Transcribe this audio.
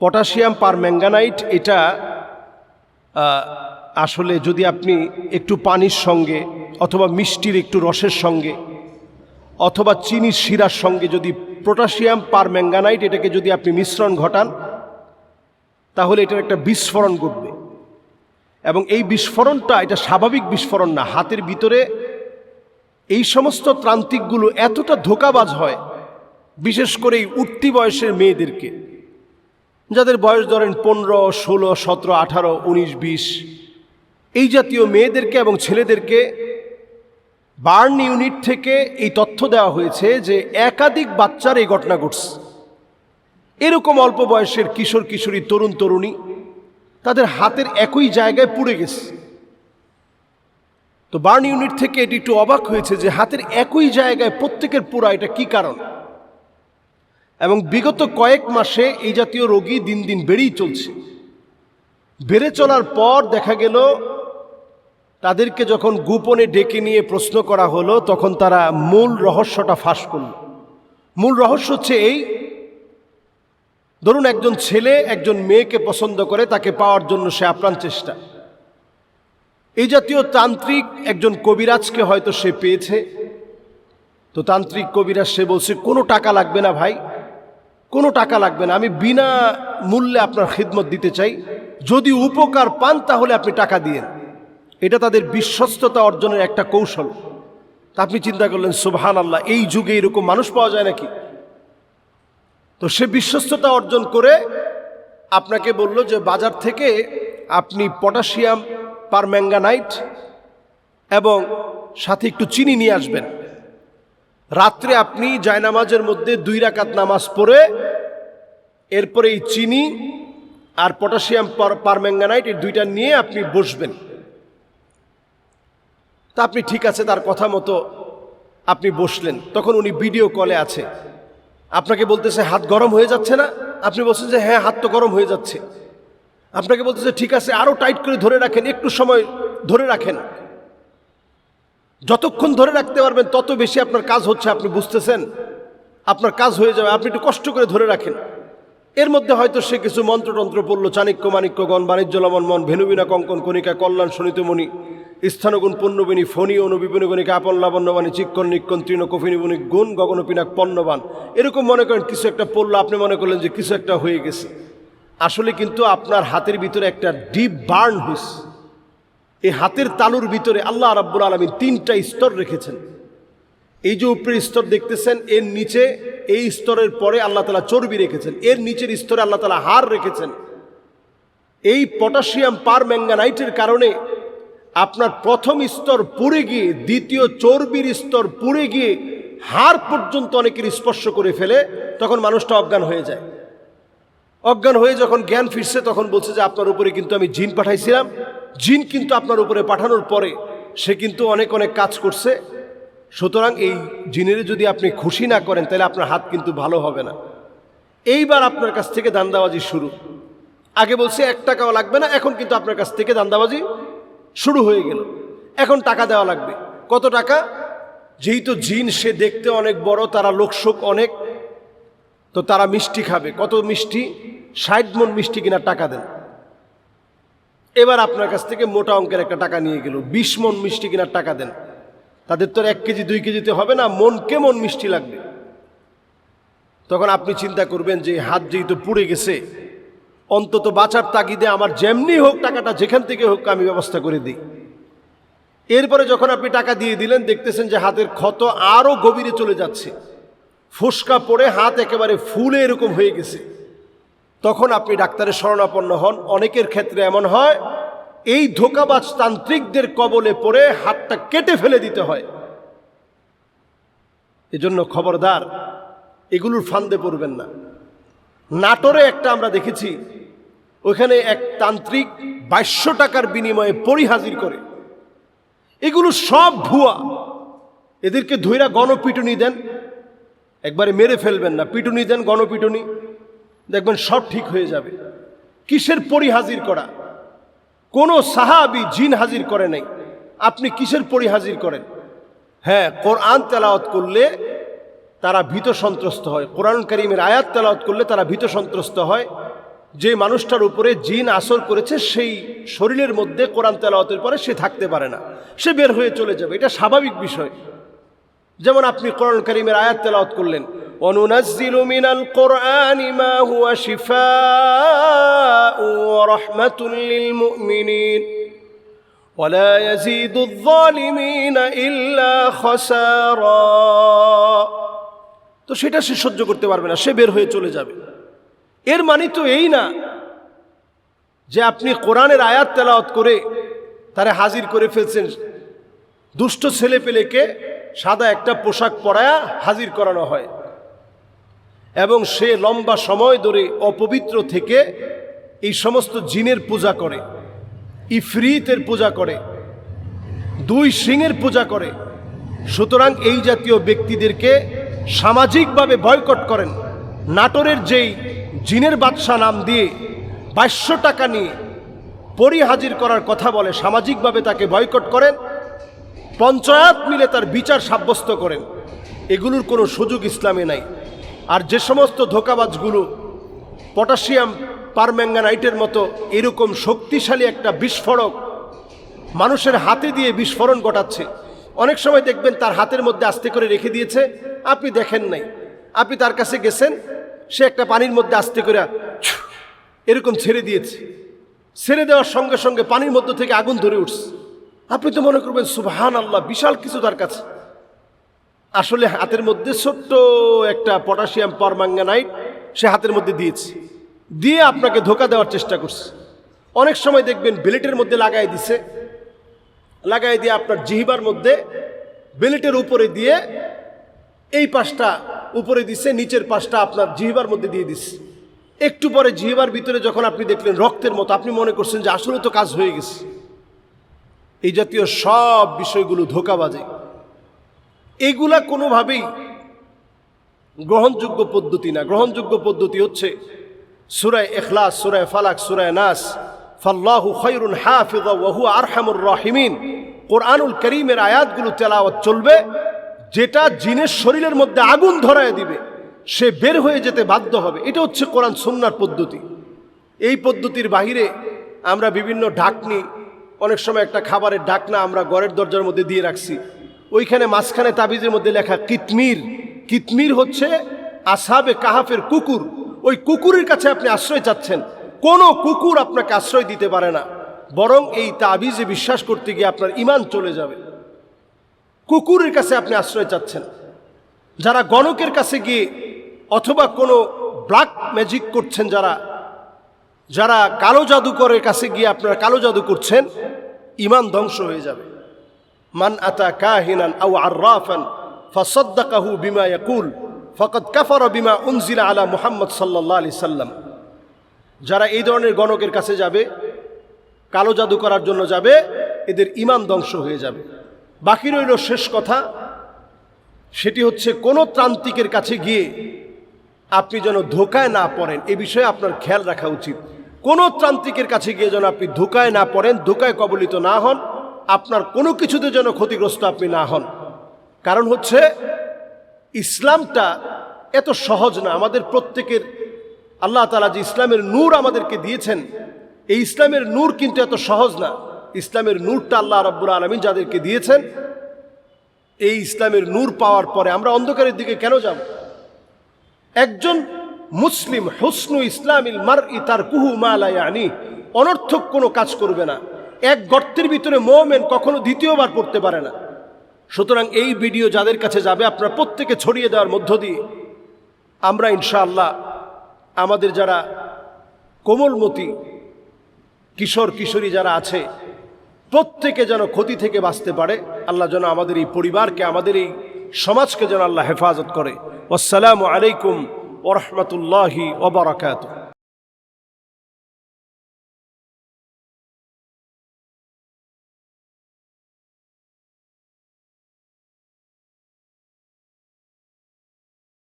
Potassium পারম্যাঙ্গানাইট এটা আসলে যদি আপনি একটু পানির সঙ্গে অথবা মিষ্টির একটু রসের সঙ্গে অথবা চিনির শিরার সঙ্গে যদি পটাশিয়াম পারম্যাঙ্গানাইট এটাকে যদি আপনি মিশ্রণ ঘটান তাহলে এটার একটা বিস্ফোরণ ঘটবে। এবং এই বিস্ফোরণটা এটা স্বাভাবিক বিস্ফোরণ না। হাতের ভিতরে এই সমস্ত ত্রান্তিকগুলো এতটা ধোঁকাবাজ হয়, বিশেষ করে এই উঠতি বয়সের মেয়েদেরকে, যাদের বয়স ধরেন 15, 16, 17, 18, 19, 20, এই জাতীয় মেয়েদেরকে এবং ছেলেদেরকে বার্ন ইউনিট থেকে এই তথ্য দেওয়া হয়েছে যে একাধিক বাচ্চার এই ঘটনা ঘটছে। এরকম অল্প বয়সের কিশোর কিশোরী, তরুণ তরুণী তাদের হাতের একই জায়গায় পুড়ে গেছে। তো বার্ন ইউনিট থেকে এটি একটু অবাক হয়েছে যে হাতের একই জায়গায় প্রত্যেকের পোড়া, এটা কি কারণ। এবং বিগত কয়েক মাসে এই জাতীয় রোগী দিন দিন বেড়েই চলছে। বেড়ে চলার পর দেখা গেল তাদেরকে যখন গোপনে ডেকে নিয়ে প্রশ্ন করা হলো তখন তারা মূল রহস্যটা ফাঁস করল। মূল রহস্য হচ্ছে এই, ধরুন একজন ছেলে একজন মেয়েকে পছন্দ করে, তাকে পাওয়ার জন্য সে আপ্রাণ চেষ্টা। এই জাতীয় তান্ত্রিক একজন কবিরাজকে হয়তো সে পেয়েছে। তো তান্ত্রিক কবিরাজ সে বলছে কোনো টাকা লাগবে না ভাই, কোনো টাকা লাগবে না, আমি বিনা মূল্যে আপনার খিদমত দিতে চাই, যদি উপকার পান তাহলে আপনি টাকা দিয়েন। এটা তাদের বিশ্বস্ততা অর্জনের একটা কৌশল। তা আপনি চিন্তা করলেন সুবহানাল্লাহ, এই যুগে এরকম মানুষ পাওয়া যায় নাকি। তো সে বিশ্বস্ততা অর্জন করে আপনাকে বলল যে বাজার থেকে আপনি পটাশিয়াম পারম্যাঙ্গানাইট এবং সাথে একটু চিনি নিয়ে আসবেন। রাত্রে আপনি জায়নামাজের মধ্যে 2 রাকাত নামাজ পড়ে এরপরে এই চিনি আর পটাশিয়াম পারম্যাঙ্গানাইট এই দুইটা নিয়ে আপনি বসবেন। তা আপনি ঠিক আছে, তার কথা মতো আপনি বসলেন। তখন উনি ভিডিও কলে আছে, আপনাকে বলতেছে হাত গরম হয়ে যাচ্ছে না? আপনি বলছেন যে হ্যাঁ, হাত তো গরম হয়ে যাচ্ছে। আপনাকে বলতেছে ঠিক আছে, আরো টাইট করে ধরে রাখেন, একটু সময় ধরে রাখেন। যতক্ষণ ধরে রাখতে পারবেন তত বেশি আপনার কাজ হচ্ছে, আপনি বুঝতেছেন, আপনার কাজ হয়ে যাবে, আপনি একটু কষ্ট করে ধরে রাখেন। এর মধ্যে হয়তো সে কিছু মন্ত্রতন্ত্র পড়লো, চাণক্য মাণিক্যগণ, বাণিজ্য লমন মন, ভেনুবিনা কঙ্কন কণিকা, কল্যাণ শোণিতমণি, স্থানগুণ পণ্যবিনী, ফণী অনুবিপণীগণিকা, আপন লাবণ্যবাণী, চিক্কন নিক্কন তৃণ কফিনিবণী গুণ, গগনপিনাক পণ্যবান, এরকম মনে করেন কিছু একটা পড়লো, আপনি মনে করলেন যে কিছু একটা হয়ে গেছে। আসলে কিন্তু আপনার হাতের ভিতরে একটা ডিপ বার্ন হয়েছে। এই হাতের তালুর ভিতরে আল্লাহ রাব্বুল আলামিন 3টা স্তর রেখেছেন। এই যে উপরের স্তর দেখতেছেন, এর নিচে এই স্তরের পরে আল্লাহ তাআলা চর্বি রেখেছেন, এর নিচের স্তরে আল্লাহ তাআলা হাড় রেখেছেন। এই পটাশিয়াম পারম্যাঙ্গানাইটের কারণে আপনার প্রথম স্তর পুড়ে গিয়ে দ্বিতীয় চর্বির স্তর পুড়ে গিয়ে হাড় পর্যন্ত অনেকের স্পর্শ করে ফেলে। তখন মানুষটা অজ্ঞান হয়ে যায়। অজ্ঞান হয়ে যখন জ্ঞান ফিরছে তখন বলছে যে আপনার উপরে কিন্তু আমি জিন পাঠাইছিলাম, জিন কিন্তু আপনার উপরে পাঠানোর পরে সে কিন্তু অনেক অনেক কাজ করছে। সুতরাং এই জিনের যদি আপনি খুশি না করেন তাহলে আপনার হাত কিন্তু ভালো হবে না। এইবার আপনার কাছ থেকে দান্দাবাজি শুরু। আগে বলছে 1 টাকাও লাগবে না, এখন কিন্তু আপনার কাছ থেকে দান্দাবাজি শুরু হয়ে গেল। এখন টাকা দেওয়া লাগবে। কত টাকা? যেহেতু জিন সে দেখতে অনেক বড়, তারা লোকশোক অনেক, তো তারা মিষ্টি খাবে। কত মিষ্টি? 60 মণ মিষ্টি কিনা টাকা দেন। এবার আপনার কাছ থেকে মোটা অঙ্কের একটা টাকা নিয়ে গেল, 20 মণ মিষ্টি কিনার টাকা দেন। তাদের তো 1 কেজি 2 কেজিতে হবে না, মনকে মন মিষ্টি লাগবে। তখন আপনি চিন্তা করবেন যে হাত যেহেতু পুড়ে গেছে, অন্তত বাঁচার তাগিদে আমার যেমনি হোক টাকাটা যেখান থেকে হোক আমি ব্যবস্থা করে দিই। এরপরে যখন আপনি টাকা দিয়ে দিলেন, দেখতেছেন যে হাতের ক্ষত আরো গভীরে চলে যাচ্ছে, ফোসকা পড়ে হাত একেবারে ফুলে এরকম হয়ে গেছে। তখন আপনি ডাক্তারের শরণাপন্ন হন। অনেকের ক্ষেত্রে এমন হয় এই ধোঁকাবাজ তান্ত্রিকদের কবলে পড়ে হাতটা কেটে ফেলে দিতে হয়। এজন্য খবরদার, এগুলোর ফান্দে পড়বেন না। নাটোরে একটা আমরা দেখেছি, ওখানে এক তান্ত্রিক 2200 টাকার বিনিময়ে পরি হাজির করে। এগুলো সব ভুয়া। এদেরকে ধইরা গণপিটুনি দেন, একবারে মেরে ফেলবেন না, পিটুনি দেন, গণপিটুনি, দেখবেন সব ঠিক হয়ে যাবে। কিসের পরি হাজির করা? কোনো সাহাবী জিন হাজির করে নাই, আপনি কিসের পরি হাজির করেন? হ্যাঁ, কোরআন তেলাওয়াত করলে তারা ভীত সন্ত্রস্ত হয়, কোরআন কারীমের আয়াত তেলাওয়াত করলে তারা ভীত সন্ত্রস্ত হয়। যে মানুষটার উপরে জিন আসর করেছে সেই শরীরের মধ্যে কোরআন তেলাওয়াতের পরে সে থাকতে পারে না, সে বের হয়ে চলে যাবে, এটা স্বাভাবিক বিষয়। যেমন আপনি কোরআন কারীমের আয়াত তেলাওয়াত করলেন, ওয়ানুনাজ্জিলু মিনাল কোরআনি মা হুয়া শিফাউ ওয়া রাহমাতুল লিল মুমিনিন ওয়া লা ইয়াজিদুয যালিমিনা ইল্লা খাসারা। তো সেটা সে সহ্য করতে পারবে না, সে বের হয়ে চলে যাবে। এর মানে তো এই না যে আপনি কোরআনের আয়াত তেলাওয়াত করে তারে হাজির করে ফেলছেন। দুষ্ট ছেলে পেলেকে সাদা একটা পোশাক পরায়া হাজির করানো হয় এবং সে লম্বা সময় ধরে অপবিত্র থেকে এই সমস্ত জিনের পূজা করে, ইফরিতের পূজা করে, দুই সিংহের পূজা করে। সুতরাং এই জাতীয় ব্যক্তিদেরকে সামাজিকভাবে বয়কট করেন। নাটোরের যেই জিনের বাদশা নাম দিয়ে 2200 টাকা নিয়ে পরি হাজির করার কথা বলে, সামাজিকভাবে তাকে বয়কট করেন, পঞ্চায়েত মিলে তার বিচার সাব্যস্ত করেন। এগুলোর কোনো সুযোগ ইসলামে নাই। আর যে সমস্ত ধোঁকাবাজগুলো পটাশিয়াম পারম্যাঙ্গানাইটের মতো এরকম শক্তিশালী একটা বিস্ফোরক মানুষের হাতে দিয়ে বিস্ফোরণ ঘটাচ্ছে, অনেক সময় দেখবেন তার হাতের মধ্যে আস্তে করে রেখে দিয়েছে, আপনি দেখেন নাই, আপনি তার কাছে গেছেন, সে একটা পানির মধ্যে আস্তে করে এরকম ছেড়ে দিয়েছে, ছেড়ে দেওয়ার সঙ্গে সঙ্গে পানির মধ্য থেকে আগুন ধরে উঠছে। আপনি তো মনে করবেন সুবহানাল্লাহ, বিশাল কিছু তার কাছে। আসলে হাতের মধ্যে ছোট্ট একটা পটাশিয়াম পারম্যাঙ্গানাইট সে হাতের মধ্যে দিয়েছে, দিয়ে আপনাকে ধোঁকা দেওয়ার চেষ্টা করছে। অনেক সময় দেখবেন বেলেটের মধ্যে লাগাই দিছে, লাগাই দিয়ে আপনার জিহ্বার মধ্যে বেলেটের উপরে দিয়ে এই পাশটা উপরে দিছে, নিচের পাশটা আপনার জিহ্বার মধ্যে দিয়ে দিছে। একটু পরে জিহ্বার ভিতরে যখন আপনি দেখলেন রক্তের মতো, আপনি মনে করছেন যে আসলে তো কাজ হয়ে গেছে। এই জাতীয় সব বিষয়গুলো ধোঁকাবাজি, এগুলা কোনোভাবেই গ্রহণযোগ্য পদ্ধতি না। গ্রহণযোগ্য পদ্ধতি হচ্ছে সূরা ইখলাস, সূরা ফালাক, সূরা নাস, ফাল্লাহু খায়রুন হাফিযা ওয়া হুয়া আরহামুর রাহিমিন। কোরআনুল কারীমের আয়াতগুলো তেলাওয়াত চলবে, যেটা জিনের শরীরের মধ্যে আগুন ধরায় দিবে সে বের হয়ে যেতে বাধ্য হবে। এটা হচ্ছে কোরআন সুন্নাহর পদ্ধতি। এই পদ্ধতির বাহিরে আমরা বিভিন্ন ঢাকনি, অনেক সময় একটা খাবারের ঢাকনা আমরা ঘরের দরজার মধ্যে দিয়ে রাখছি, ওইখানে মাঝখানে তাবিজের মধ্যে লেখা কিতমির। কিতমির হচ্ছে আসহাবে কাহাফের কুকুর। ওই কুকুরের কাছে আপনি আশ্রয় চাচ্ছেন, কোনো কুকুর আপনাকে আশ্রয় দিতে পারে না, বরং এই তাবিজে বিশ্বাস করতে গিয়ে আপনার ঈমান চলে যাবে। কুকুরের কাছে আপনি আশ্রয় চাচ্ছেন। যারা গণকের কাছে গিয়ে অথবা কোনো ব্ল্যাক ম্যাজিক করছেন, যারা কালো জাদুকরের কাছে গিয়ে আপনারা কালো জাদু করছেন, ঈমান ধ্বংস হয়ে যাবে। মান আতা কাহিনান আও আররাফান ফাসাদ্দাকাহু বিমা ইয়াকুল ফাকাদ কাফারা বিমা উনজিলা আলা মুহাম্মদ সাল্লাল্লাহু আলাইহি সাল্লাম। যারা এই ধরনের গণকের কাছে যাবে, কালো জাদু করার জন্য যাবে, এদের ঈমান ধ্বংস হয়ে যাবে। বাকি রইল শেষ কথা, সেটি হচ্ছে কোনো ত্রান্তিকের কাছে গিয়ে আপনি যেন ধোকায় না পড়েন। এ বিষয়ে আপনার খেয়াল রাখা উচিত। কোনো ত্রান্তিকের কাছে গিয়ে যেন আপনি ধোকায় না পড়েন, ধোকায় কবলিত না হন, আপনার কোনো কিছুতে যেন ক্ষতিগ্রস্ত আপনি না হন। কারণ হচ্ছে ইসলামটা এত সহজ না। আমাদের প্রত্যেকের আল্লাহ তাআলা যে ইসলামের নূর আমাদেরকে দিয়েছেন, এই ইসলামের নূর কিন্তু এত সহজ না। ইসলামের নূরটা আল্লাহ রাব্বুল আলামিন যাদেরকে দিয়েছেন, এই ইসলামের নূর পাওয়ার পরে আমরা অন্ধকারের দিকে কেন যাব? একজন মুসলিম হুসনু ইসলামিল মারই তারকুহু মা লা ইয়ানি, অনর্থক কোনো কাজ করবে না। এক গর্তের ভিতরে মুমিন কখনো দ্বিতীয়বার পড়তে পারে না। সুতরাং এই ভিডিও যাদের কাছে যাবে আপনারা প্রত্যেকে ছড়িয়ে দেওয়ার মধ্য দিয়ে আমরা ইনশাআল্লাহ আমাদের যারা কোমলমতি কিশোর কিশোরী যারা আছে প্রত্যেকে যেন ক্ষতি থেকে বাঁচতে পারে। আল্লাহ যেন আমাদের এই পরিবারকে, আমাদের এই সমাজকে যেন আল্লাহ হেফাজত করে। আসসালামু আলাইকুম ওয়া রাহমাতুল্লাহি ওয়া বারাকাতুহু।